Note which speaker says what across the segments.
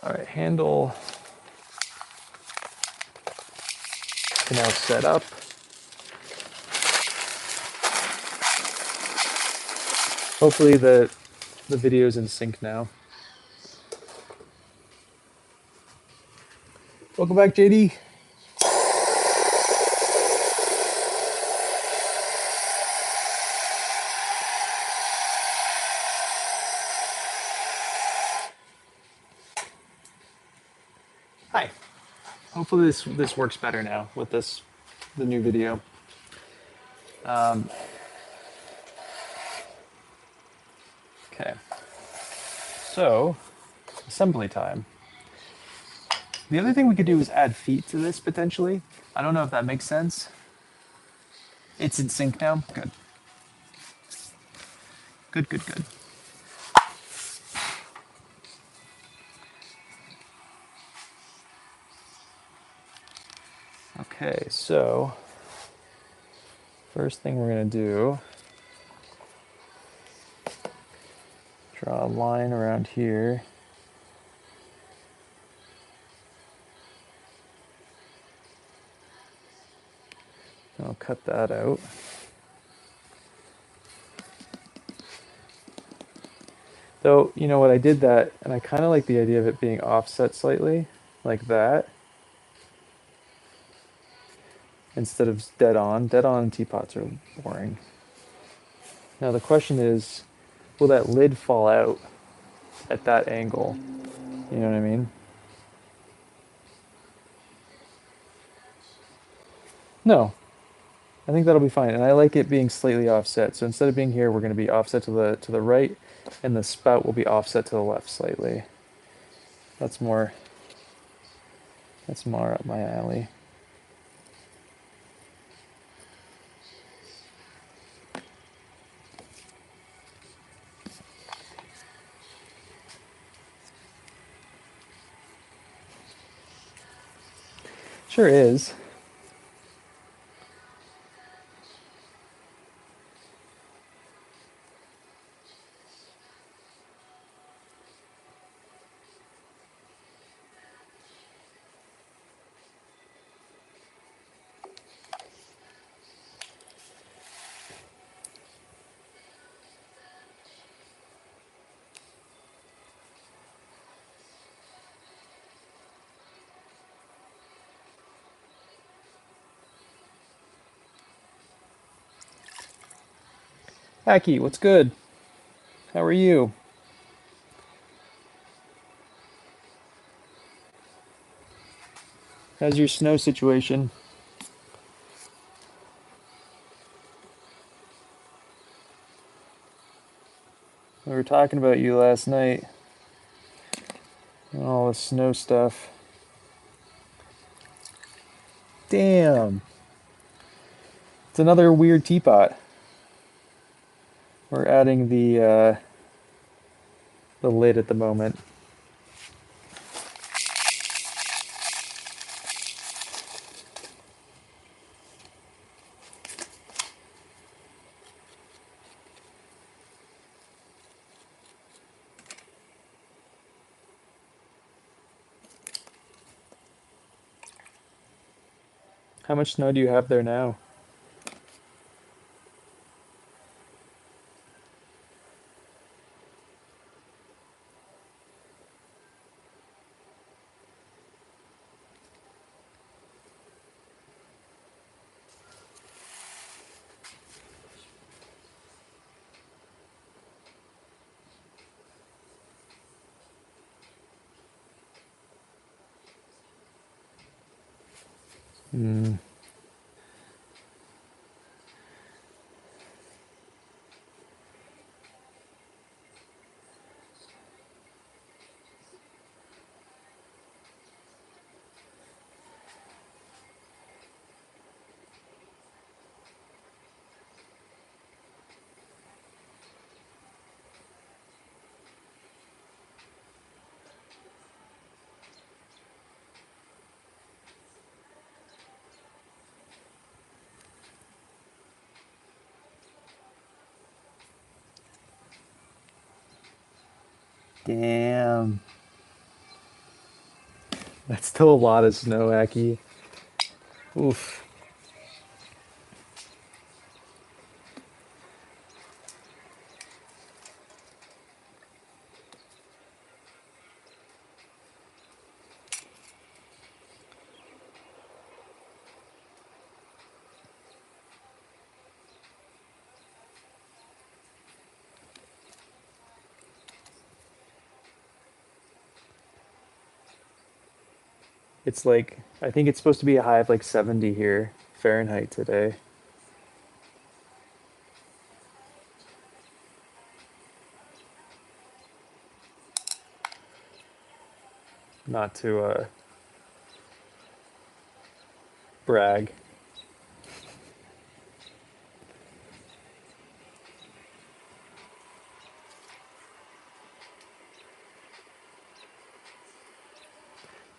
Speaker 1: All right, handle can now set up. Hopefully the video's in sync now. Welcome back, JD. Hi. Hopefully this works better now with the new video. Okay. So, assembly time. The other thing we could do is add feet to this potentially. I don't know if that makes sense. It's in sync now. Good. Good, good, good. Okay, so first thing we're going to do, draw a line around here. I'll cut that out. Though, you know what, I did that, and I kind of like the idea of it being offset slightly, like that, instead of dead on. Dead on teapots are boring. Now the question is, will that lid fall out at that angle? You know what I mean? No, I think that'll be fine, and I like it being slightly offset. So instead of being here, we're going to be offset to the right, and the spout will be offset to the left slightly. That's more up my alley. Sure is. Aki, what's good? How are you? How's your snow situation? We were talking about you last night. All the snow stuff. Damn. It's another weird teapot. We're adding the lid at the moment. How much snow do you have there now? Hmm. Damn. That's still a lot of snow, Aki. Oof. It's like, I think it's supposed to be a high of like 70 here, Fahrenheit today. Not to brag.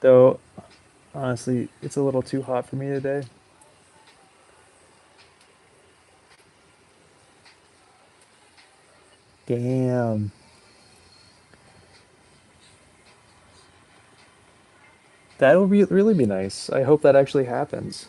Speaker 1: Though, honestly, it's a little too hot for me today. Damn. That would really be nice. I hope that actually happens.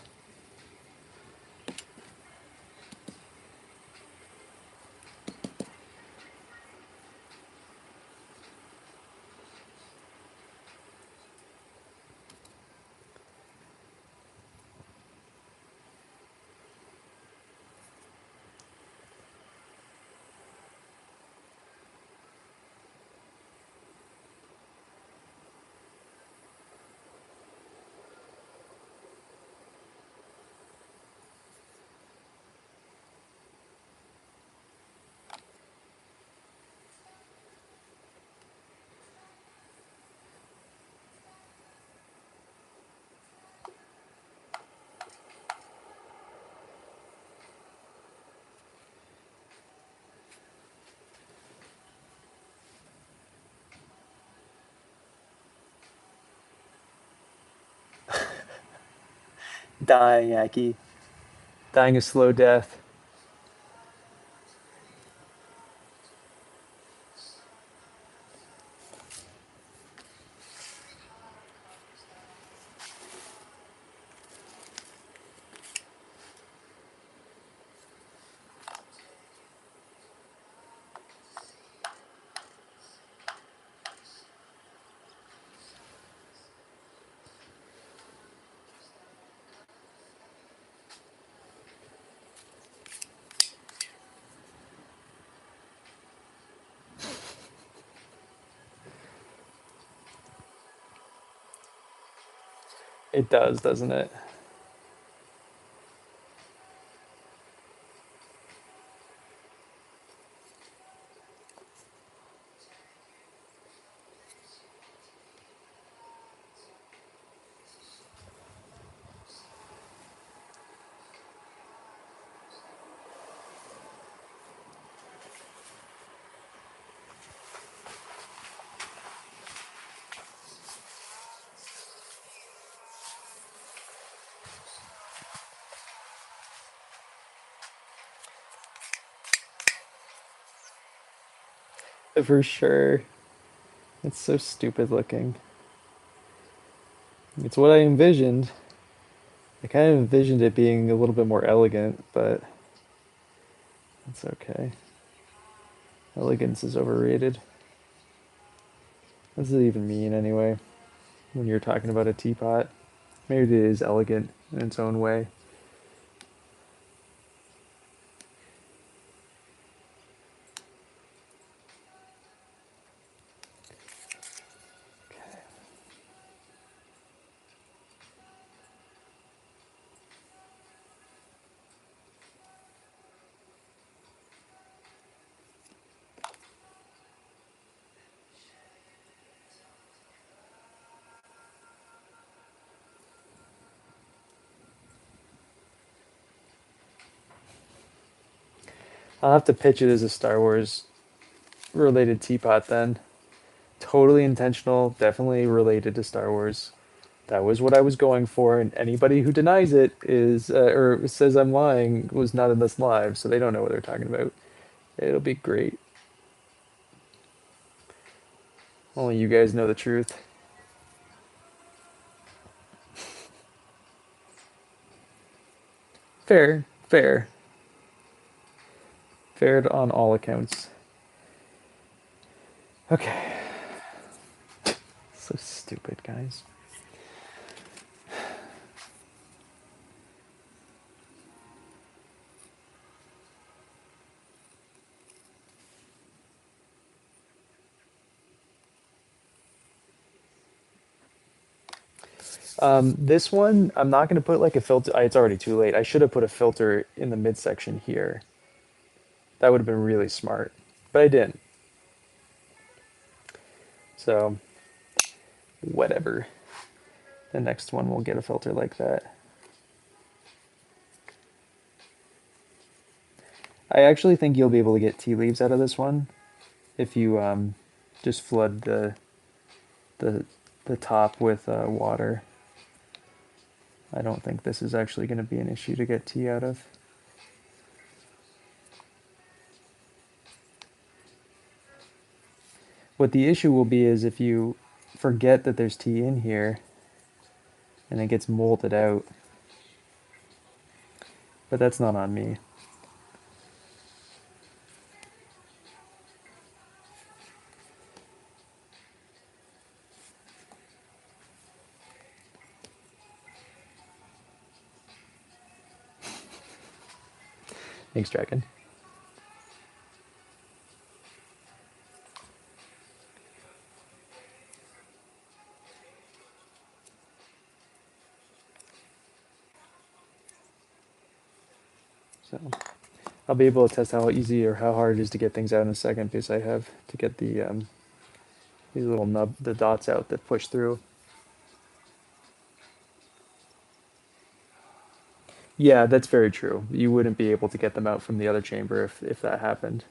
Speaker 1: Dying, Aki. Dying a slow death. It does, doesn't it? For sure. It's so stupid looking. It's what I envisioned. I kind of envisioned it being a little bit more elegant, but it's okay. Elegance is overrated. What does it even mean anyway when you're talking about a teapot? Maybe it is elegant in its own way. I'll have to pitch it as a Star Wars related teapot then. Totally intentional, definitely related to Star Wars. That was what I was going for, and anybody who denies it is, or says I'm lying, was not in this live, so they don't know what they're talking about. It'll be great. Only you guys know the truth. Fair, fair. Fair on all accounts. Okay. So stupid, guys. This one, I'm not going to put like a filter. It's already too late. I should have put a filter in the midsection here. That would have been really smart, but I didn't. So, whatever. The next one will get a filter like that. I actually think you'll be able to get tea leaves out of this one if you just flood the the top with water. I don't think this is actually going to be an issue to get tea out of. What the issue will be is if you forget that there's tea in here and it gets molded out. But that's not on me. Thanks, Dragon. So I'll be able to test how easy or how hard it is to get things out in a second because I have to get these little the dots out that push through. Yeah, that's very true. You wouldn't be able to get them out from the other chamber if that happened.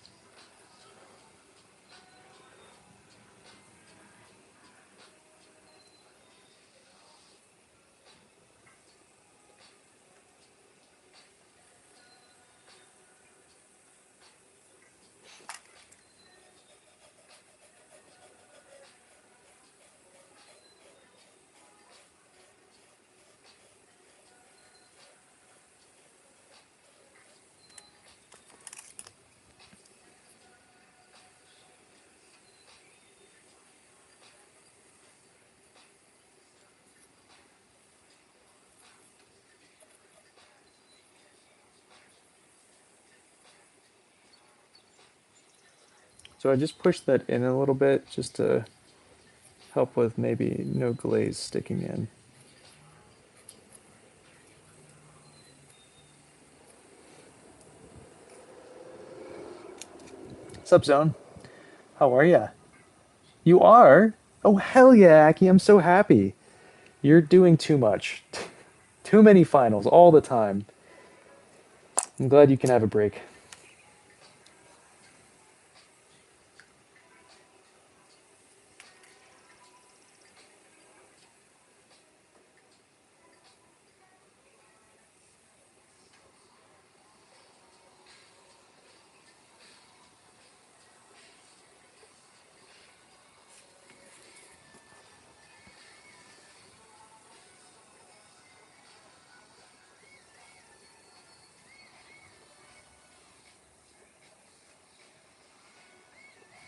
Speaker 1: So I just pushed that in a little bit just to help with maybe no glaze sticking in. Sup, Zone? How are ya? You are? Oh, hell yeah, Aki. I'm so happy. You're doing too much. Too many finals all the time. I'm glad you can have a break.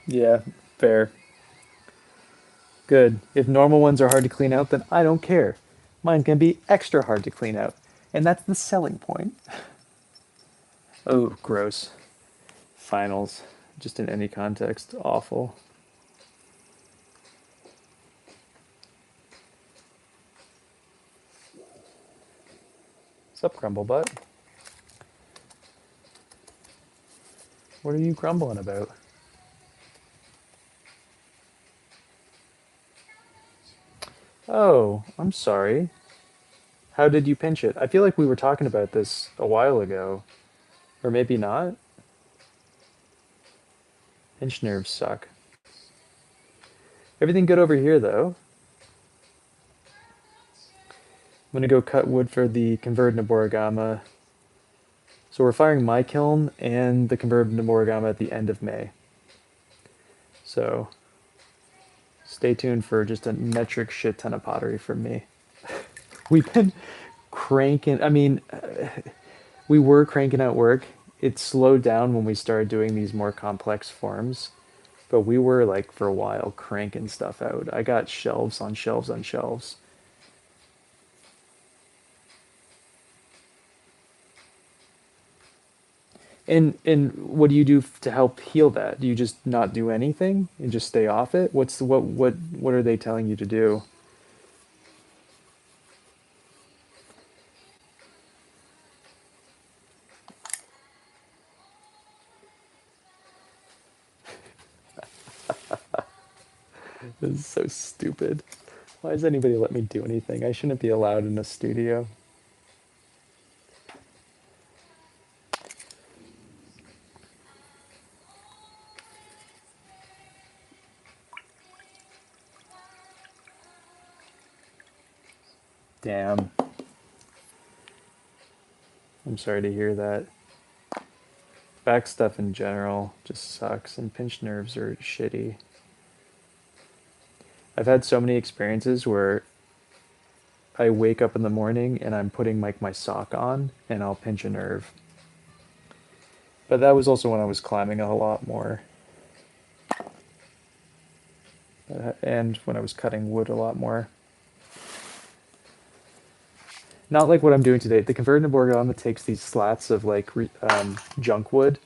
Speaker 1: Yeah, fair. Good. If normal ones are hard to clean out, then I don't care. Mine can be extra hard to clean out. And that's the selling point. Oh, gross. Finals. Just in any context. Awful. Sup, Crumble Butt? What are you grumbling about? Oh, I'm sorry. How did you pinch it? I feel like we were talking about this a while ago. Or maybe not. Pinch nerves suck. Everything good over here, though. I'm going to go cut wood for the converted Noborigama. So we're firing my kiln and the converted Noborigama at the end of May. So stay tuned for just a metric shit ton of pottery from me. We've been cranking. I mean, We were cranking out work. It slowed down when we started doing these more complex forms, but we were like for a while cranking stuff out. I got shelves on shelves on shelves. And what do you do to help heal that? Do you just not do anything and just stay off it? What are they telling you to do? This is so stupid. Why does anybody let me do anything? I shouldn't be allowed in a studio. Damn. I'm sorry to hear that. Back stuff in general just sucks, and pinched nerves are shitty. I've had so many experiences where I wake up in the morning and I'm putting like my sock on and I'll pinch a nerve. But that was also when I was climbing a lot more, and when I was cutting wood a lot more. Not like what I'm doing today. The converted origami takes these slats of like junk wood,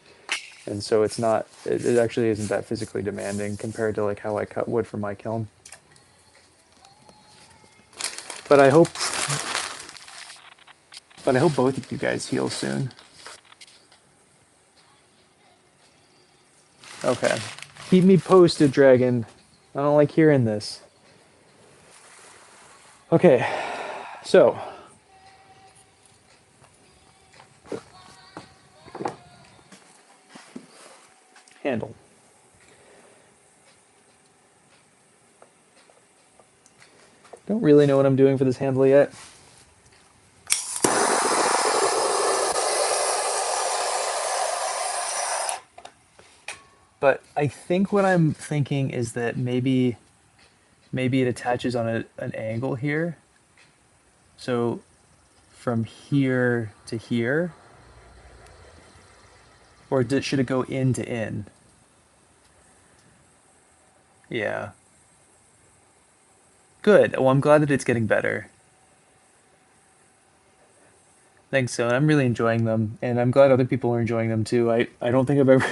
Speaker 1: and so it's not. It actually isn't that physically demanding compared to like how I cut wood for my kiln. But but I hope both of you guys heal soon. Okay. Keep me posted, Dragon. I don't like hearing this. Okay, so handle. Don't really know what I'm doing for this handle yet. But I think what I'm thinking is that maybe it attaches on an angle here. So from here to here, or should it go in to in? Yeah. Good. Well, I'm glad that it's getting better. Thanks, so I'm really enjoying them, and I'm glad other people are enjoying them too. I don't think I've ever,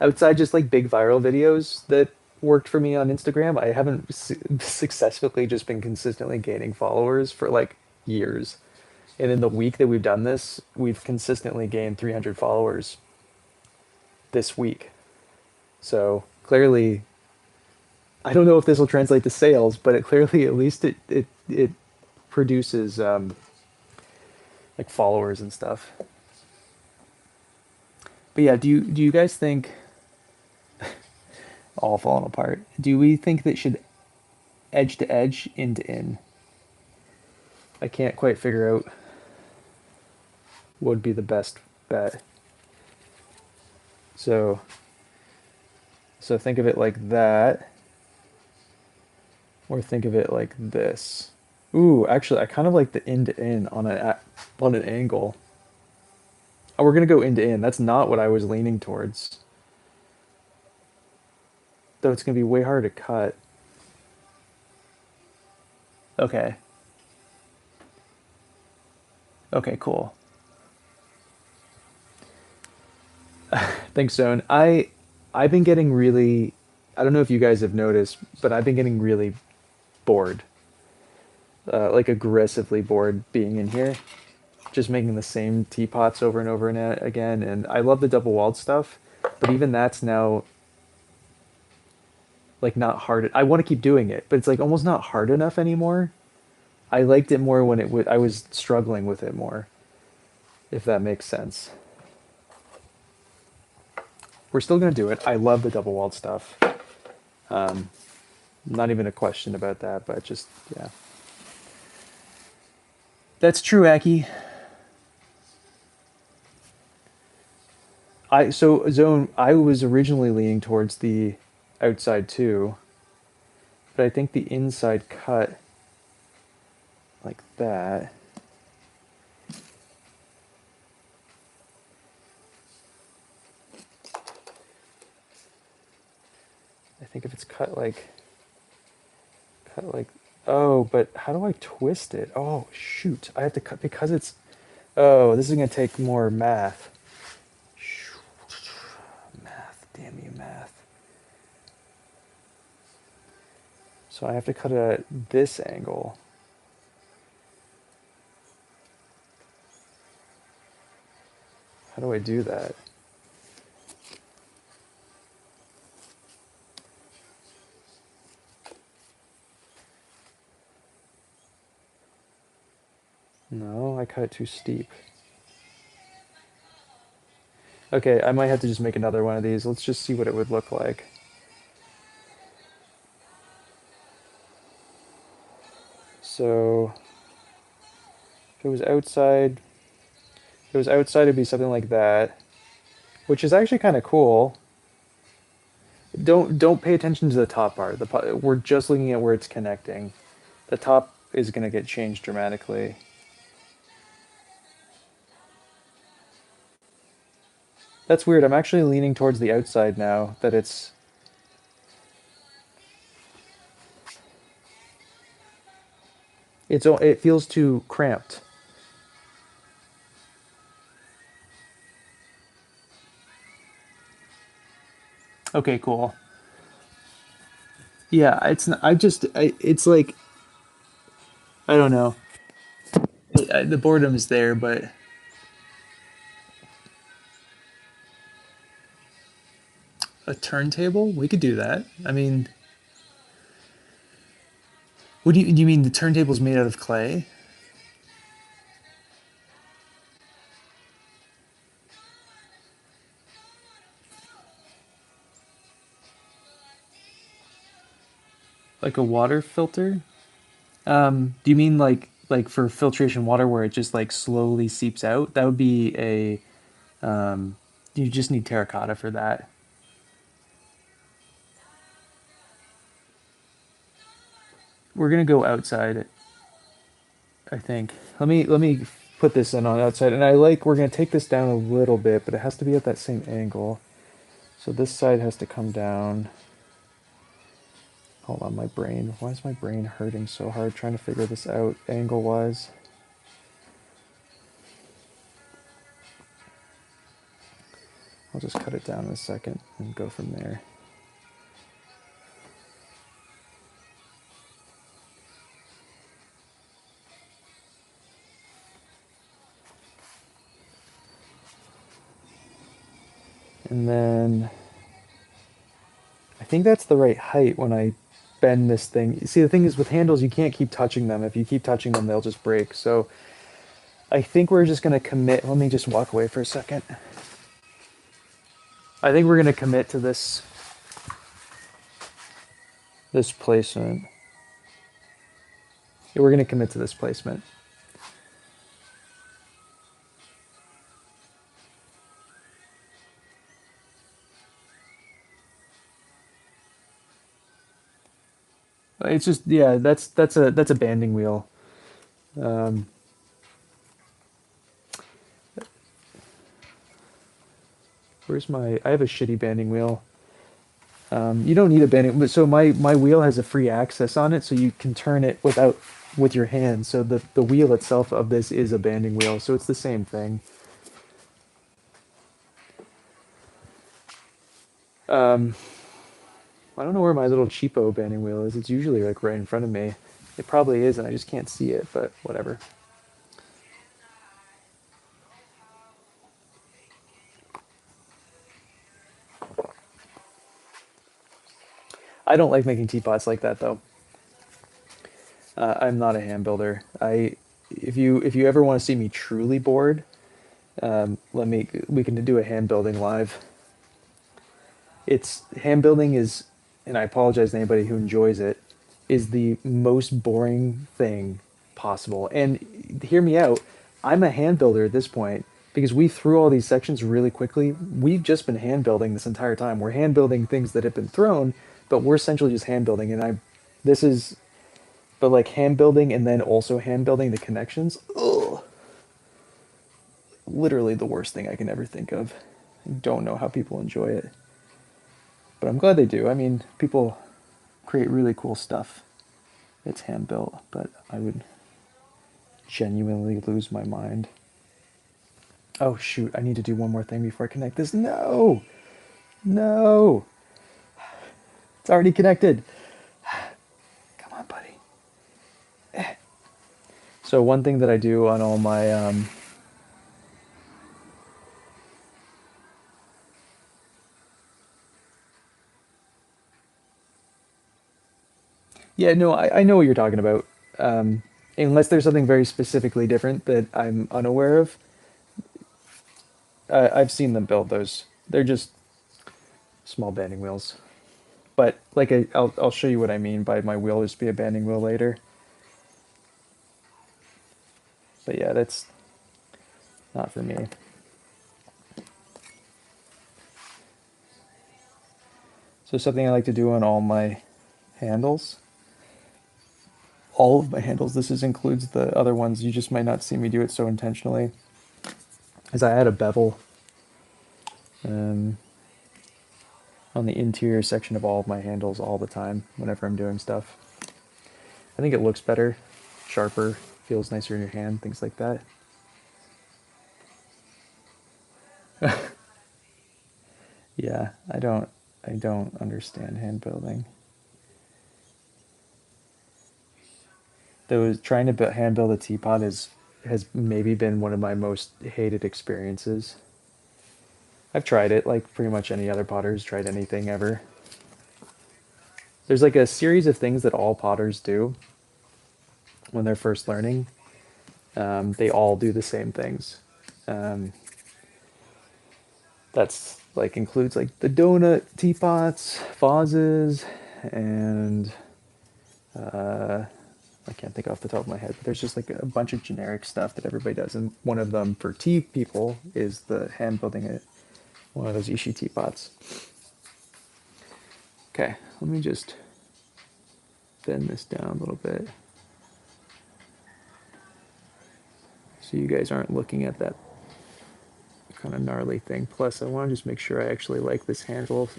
Speaker 1: outside just like big viral videos that worked for me on Instagram, I haven't successfully just been consistently gaining followers for like years. And in the week that we've done this, we've consistently gained 300 followers this week. So clearly, I don't know if this will translate to sales, but it clearly, at least it produces like followers and stuff. But yeah, do you guys think, all falling apart? Do we think that should edge to edge, in to in? I can't quite figure out what would be the best bet. So so think of it like that, or think of it like this. Ooh, actually, I kind of like the in to in on an angle. Oh, we're gonna go in to in. That's not what I was leaning towards. Though it's gonna be way hard to cut. Okay. Okay, cool. Thanks, Zone. I've been getting really, I don't know if you guys have noticed, but I've been getting really bored. Like aggressively bored being in here. Just making the same teapots over and over and again. And I love the double walled stuff, but even that's now like not hard. I want to keep doing it, but it's like almost not hard enough anymore. I liked it more when I was struggling with it more, if that makes sense. We're still gonna do it. I love the double walled stuff. Not even a question about that, but just yeah. That's true, Aki. I was originally leaning towards the outside too, but I think the inside cut like that. think if it's cut like, oh, but how do I twist it? Oh, shoot. I have to cut because it's, oh, this is going to take more math. Math, damn you, math. So I have to cut it at this angle. How do I do that? No, I cut it too steep. Okay, I might have to just make another one of these. Let's just see what it would look like. So if it was outside, it'd be something like that, which is actually kind of cool. Don't pay attention to the top part. We're just looking at where it's connecting. The top is going to get changed dramatically. That's weird. I'm actually leaning towards the outside now that it feels too cramped. Okay, cool. Yeah, it's not, it's like I don't know. The boredom is there, but a turntable, we could do that. I mean, do you mean the turntable's made out of clay? Like a water filter? Do you mean like for filtration water where it just like slowly seeps out? That would be a you just need terracotta for that. We're gonna go outside, I think. Let me put this in on outside, and we're gonna take this down a little bit, but it has to be at that same angle. So this side has to come down. Hold on, my brain. Why is my brain hurting so hard trying to figure this out angle wise? I'll just cut it down in a second and go from there. And then I think that's the right height when I bend this thing. See, the thing is with handles, you can't keep touching them. If you keep touching them, they'll just break. So I think we're just going to commit. Let me just walk away for a second. I think we're going to commit to this placement. Yeah, we're going to commit to this placement. It's just yeah, that's a banding wheel. Um, where's my? I have a shitty banding wheel. You don't need a banding, but so my wheel has a free access on it, so you can turn it with your hand. So the wheel itself of this is a banding wheel, so it's the same thing. Um, I don't know where my little cheapo banding wheel is. It's usually like right in front of me. It probably is, and I just can't see it. But whatever. I don't like making teapots like that though. I'm not a hand builder. If you ever want to see me truly bored, we can do a hand building live. It's hand building is, and I apologize to anybody who enjoys it, is the most boring thing possible. And hear me out. I'm a hand builder at this point because we threw all these sections really quickly. We've just been hand building this entire time. We're hand building things that have been thrown, but we're essentially just hand building. This is, but like hand building and then also hand building the connections. Ugh, literally the worst thing I can ever think of. I don't know how people enjoy it. But I'm glad they do. I mean, people create really cool stuff. It's hand built, but I would genuinely lose my mind. Oh shoot, I need to do one more thing before I connect this. No! No! It's already connected. Come on, buddy. So one thing that I do on all my yeah, no, I know what you're talking about. Unless there's something very specifically different that I'm unaware of, I've seen them build those. They're just small banding wheels. But like I'll show you what I mean by my wheel just be a banding wheel later. But yeah, that's not for me. So something I like to do on all my handles, all of my handles, includes the other ones, you just might not see me do it so intentionally, is I add a bevel um, on the interior section of all of my handles all the time whenever I'm doing stuff. I think it looks better, sharper, feels nicer in your hand, things like that. Yeah, I don't understand hand building. Those trying to hand build a teapot has maybe been one of my most hated experiences. I've tried it like pretty much any other potter's tried anything ever. There's like a series of things that all potters do when they're first learning. They all do the same things. Um, that's like includes like the donut teapots, vases, and I can't think off the top of my head, but there's just like a bunch of generic stuff that everybody does. And one of them for tea people is the hand building it, one of those Ishi teapots. Okay, let me just bend this down a little bit so you guys aren't looking at that kind of gnarly thing. Plus, I want to just make sure I actually like this handle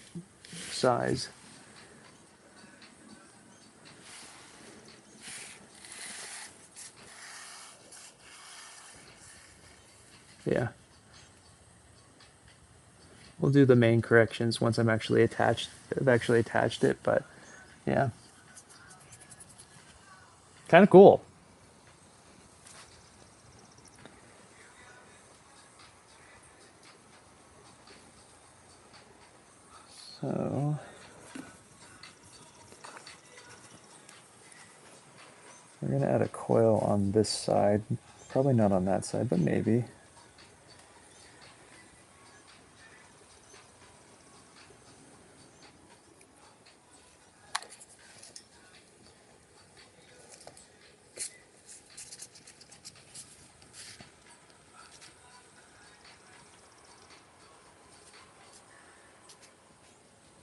Speaker 1: size. Yeah. We'll do the main corrections once I've actually attached it, but yeah. Kind of cool. So we're gonna add a coil on this side. Probably not on that side, but maybe.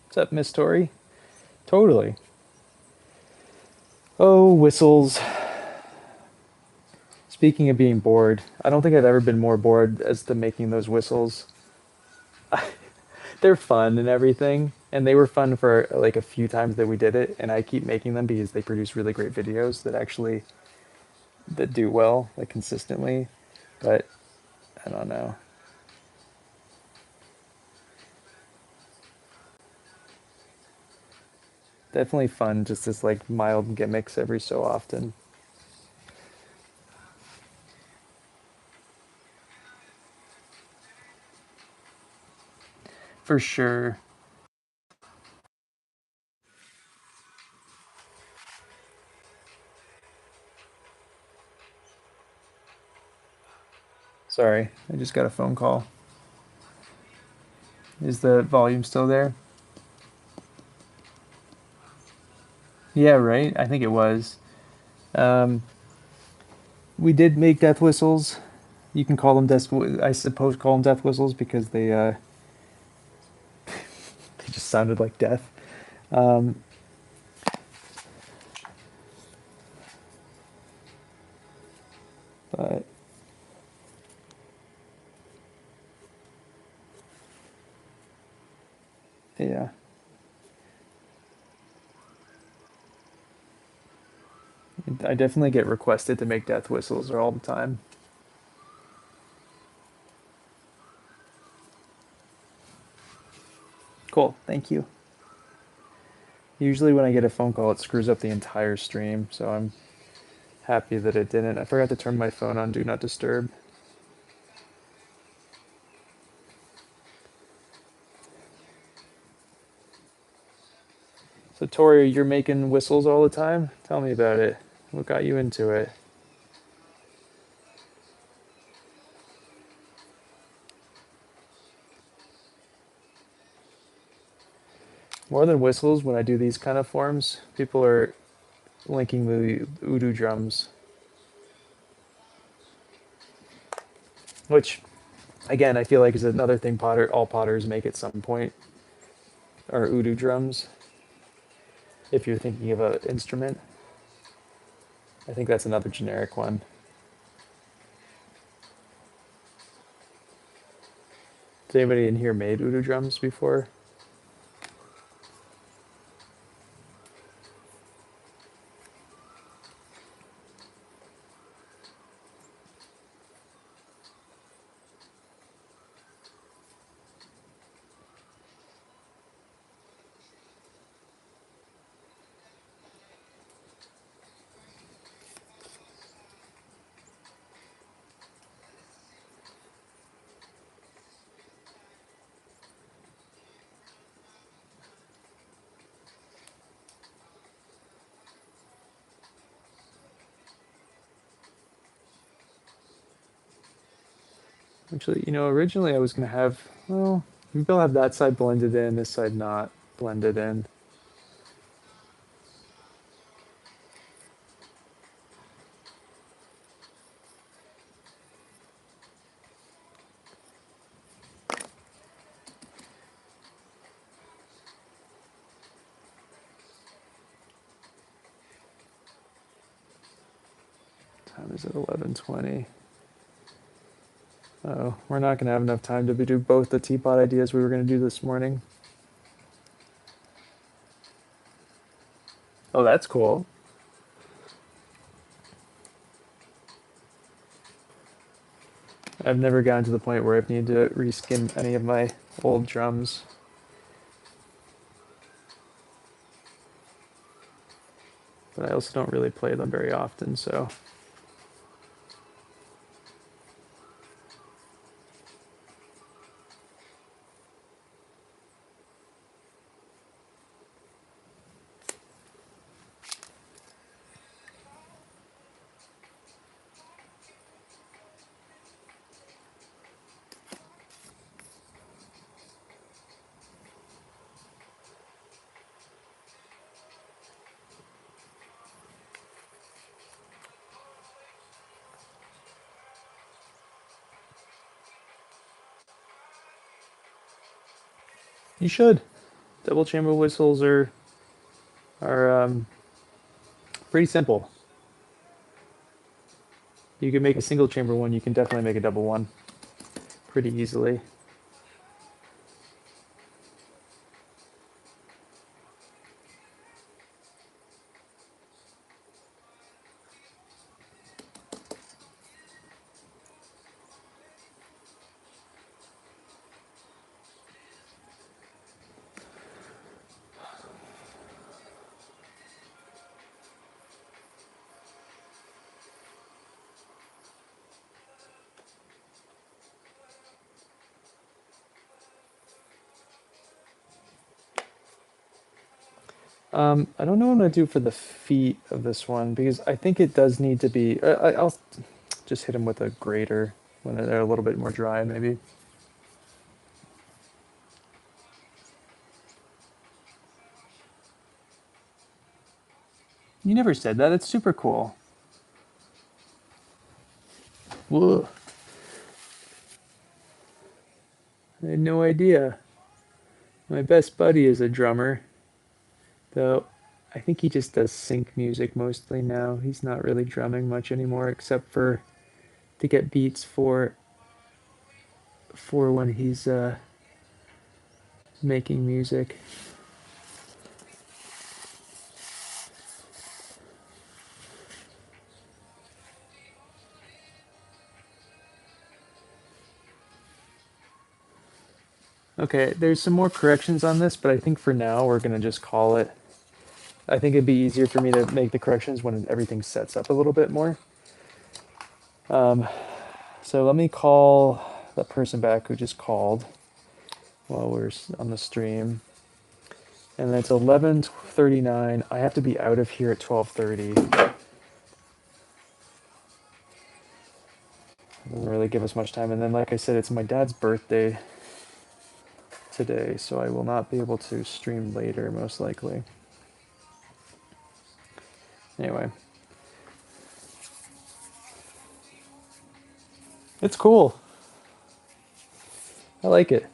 Speaker 1: What's up, Miss Tori? Totally. Oh, whistles. Speaking of being bored, I don't think I've ever been more bored as to making those whistles. They're fun and everything, and they were fun for like a few times that we did it, and I keep making them because they produce really great videos that do well, like consistently. But I don't know. Definitely fun, just as like mild gimmicks every so often. For sure. Sorry, I just got a phone call. Is the volume still there? Yeah, right. I think it was. Um, we did make death whistles. You can call them I suppose call them death whistles because they just sounded like death. Um, but yeah, I definitely get requested to make death whistles all the time. Cool, thank you. Usually when I get a phone call, it screws up the entire stream, so I'm happy that it didn't. I forgot to turn my phone on Do Not Disturb. So Tori, you're making whistles all the time? Tell me about it. What got you into it? More than whistles, when I do these kind of forms, people are linking the Udu drums, which, again, I feel like is another thing all potters make at some point, are Udu drums. If you're thinking of an instrument, I think that's another generic one. Has anybody in here made Udu drums before? Actually, originally I was going to have, well, maybe I'll have that side blended in, this side not blended in. Time is at 11:20. Oh, we're not going to have enough time to do both the teapot ideas we were going to do this morning. Oh, that's cool. I've never gotten to the point where I've needed to reskin any of my old drums. But I also don't really play them very often, so. You should. Double chamber whistles are pretty simple. You can make a single chamber one, you can definitely make a double one pretty easily. I don't know what I'm gonna do for the feet of this one because I think it does need to be. I'll just hit them with a grater when they're a little bit more dry, maybe. You never said that. It's super cool. Whoa. I had no idea. My best buddy is a drummer, though I think he just does sync music mostly now. He's not really drumming much anymore except for to get beats for when he's making music. Okay, there's some more corrections on this, but I think for now we're gonna just call it. I think it'd be easier for me to make the corrections when everything sets up a little bit more. So let me call that person back who just called while we're on the stream. And then it's 11:39. I have to be out of here at 12:30. Doesn't really give us much time. And then, like I said, it's my dad's birthday today, so I will not be able to stream later, most likely. Anyway, it's cool. I like it.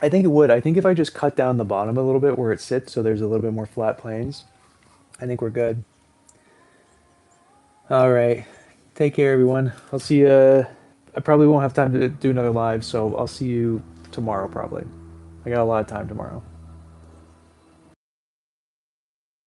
Speaker 1: I think it would. I think if I just cut down the bottom a little bit where it sits so there's a little bit more flat planes, I think we're good. All right. Take care, everyone. I'll see you. I probably won't have time to do another live, so I'll see you tomorrow, probably. I got a lot of time tomorrow.